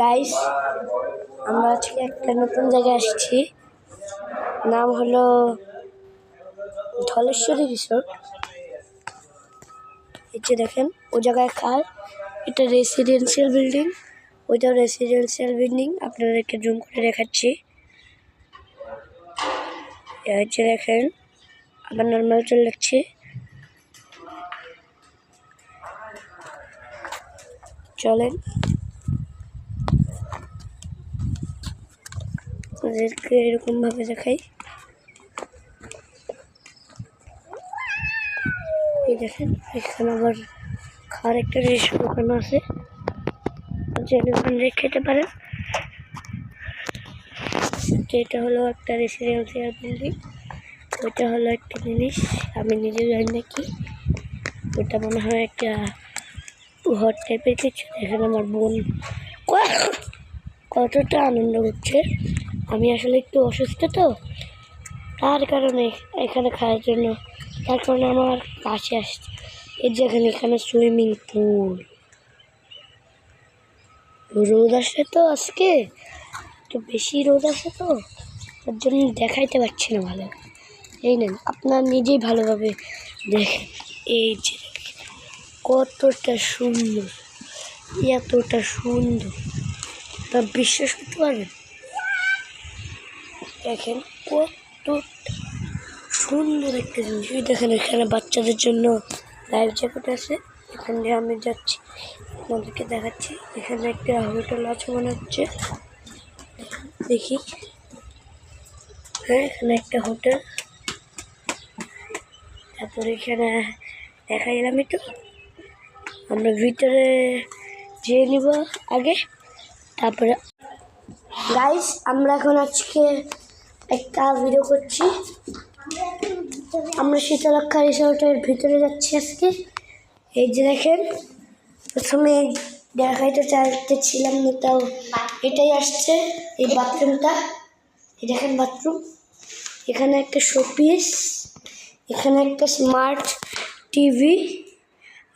Guys, আমরা আজকে একটা নতুন জায়গায় আসছি। নাম হলো ধলেশ্বরী রিসোর্ট। এই যে দেখেন, ও জায়গায় খাল, এটা রেসিডেন্সিয়াল বিল্ডিং, ওইটাও রেসিডেন্সিয়াল বিল্ডিং। আপনাদেরকে জুম করে দেখাচ্ছি। এই যে দেখেন, আবার নর্মাল চলে যাচ্ছে। চলেন ওদেরকে এরকম ভাবে দেখাই। এই দেখেন, এখানে আবার খাওয়ার একটা রেস্টুরেন্ট দোকান আছে, যেখানে খেতে পারেন। এটা হলো একটা রেসিডেন্সিয়াল বিল্ডিং, ওইটা হলো একটা জিনিস আমি নিজে জানি না কি, ওটা মনে হয় একটা ঘর টাইপের কিছু। এখানে আমার বোন কতটা আনন্দ করছে। আমি আসলে একটু অসুস্থ, তো তার কারণে এখানে খাওয়ার জন্য, তার কারণে আমার কাছে আসছে। এই যে এখানে সুইমিং পুল, রোদ আসে তো আজকে একটু বেশি রোদ আসে, তো তার জন্য দেখাইতে পারছি না ভালো। এই নেন, আপনার নিজেই ভালোভাবে দেখেন। এই যে কতটা সুন্দর, এতটা সুন্দর, তা বিশ্বাস করতে পারবেন? দেখেন কত সুন্দর একটা জিনিস। দেখেন, এখানে বাচ্চাদের জন্য লাইফ জ্যাকেট আছে। এখান দিয়ে আমি যাচ্ছি, আপনাদেরকে দেখাচ্ছি। এখানে একটা হোটেল আছে মনে হচ্ছে, দেখি। হ্যাঁ, এখানে একটা হোটেল। তারপরে এখানে দেখা গেলাম, একটু আমরা ভিতরে যেয়ে নিব আগে। তারপরে গাইস, আমরা এখন আজকে একটা ভিডিও করছি। আমরা শীতলক্ষা রিসোর্টের ভিতরে যাচ্ছি আজকে। এই যে দেখেন, প্রথমে দেখাইতে চাইতেছিলাম না, তাও এটাই আসছে, এই বাথরুমটা। এই দেখেন বাথরুম, এখানে একটা শোপিস, এখানে একটা স্মার্ট টিভি,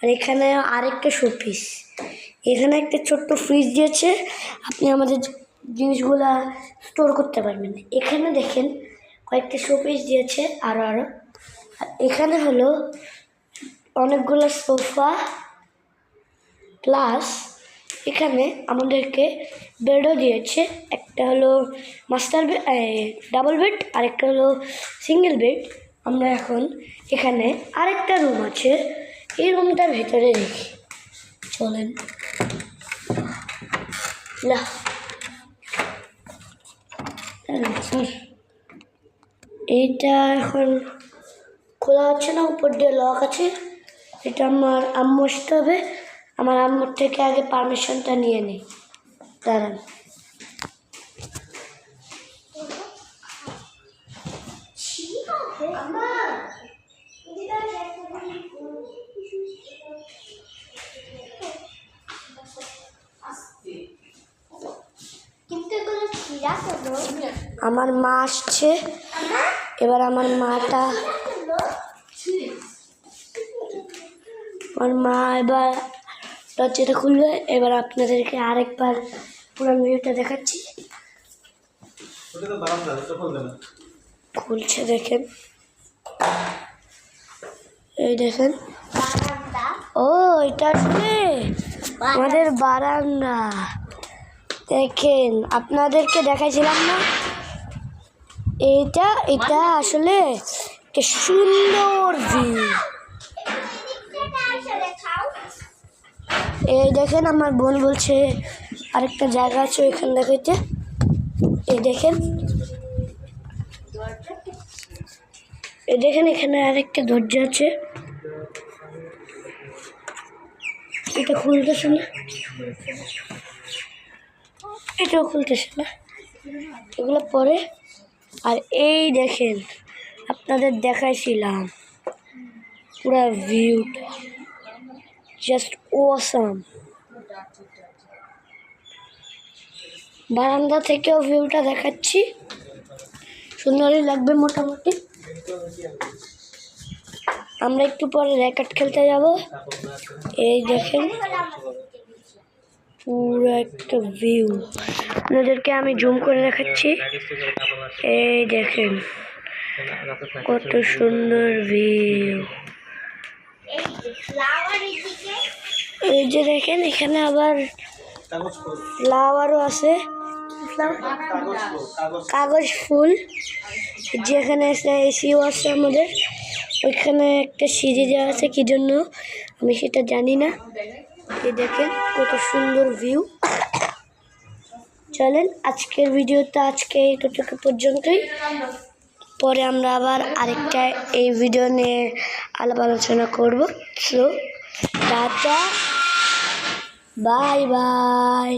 আর এখানে আরেকটা শোপিস। এখানে একটা ছোট্ট ফ্রিজ দিয়েছে, আপনি আমাদের জিনিসগুলা স্টোর করতে পারবেন। এখানে দেখেন কয়েকটা শোপিস দিয়েছে আরো। আর এখানে হলো অনেকগুলো সোফা, প্লাস এখানে আমাদেরকে বেডও দিয়েছে। একটা হলো মাস্টার বেড, ডাবল বেড, আরেকটা হলো সিঙ্গেল বেড। আমরা এখন এখানে আরেকটা রুম আছে, এই রুমটার ভেতরে দেখি। চলেন না, এইটা এখন খোলা হচ্ছে না, উপর দিয়ে লক আছে। এটা আমার আম্মু আসতে হবে, আমার আম্মুর থেকে আগে পারমিশনটা নিয়ে নিই। দাঁড়ান, আমার মা আসছে এবার। আমার মা এবার দরজাটা খুলবে। এবার আপনাদেরকে আরেকবার পুরো ভিডিওটা দেখাচ্ছি। খুলছে, দেখেন। এই দেখেন, ও এটা আসলে আমাদের বারান্দা। দেখেন, আপনাদেরকে দেখাইছিলাম না, এটা আসলে একটা সুন্দর ভিউ। এই দেখেন, আমার বোন বলছে আরেকটা জায়গা আছে ওইখানে দেখাইতে। এই দেখেন, এখানে আরেকটা দরজা আছে। এটা খুলতেছে না, এটাও খুলতেছে না, এগুলো পরে। আর এই দেখেন, আপনাদের দেখাইছিলাম পুরা ভিউটা, জাস্ট অসাম। বারান্দা থেকেও ভিউটা দেখাচ্ছি, সুন্দরই লাগবে মোটামুটি। আমরা একটু পরে র্যাকেট খেলতে যাব। এই দেখেন পুরো একটা ভিউ। আপনাদেরকে আমি জুম করে দেখাচ্ছি। এই দেখেন কত সুন্দর ভিউ। এই যে দেখেন এখানে আবার ফ্লাওয়ারও আছে, কাগজ ফুল। যেখানে এসিও আছে আমাদের, ওইখানে একটা সিঁড়ি দেওয়া আছে কি জন্য আমি সেটা জানি না। এই দেখেন কত সুন্দর ভিউ। চলেন আজকের ভিডিওটা আজকে এতটুকু পর্যন্তই। পরে আমরা আবার আরেকটা এই ভিডিও নিয়ে আলাপ আলোচনা করবো। So tata, bye bye.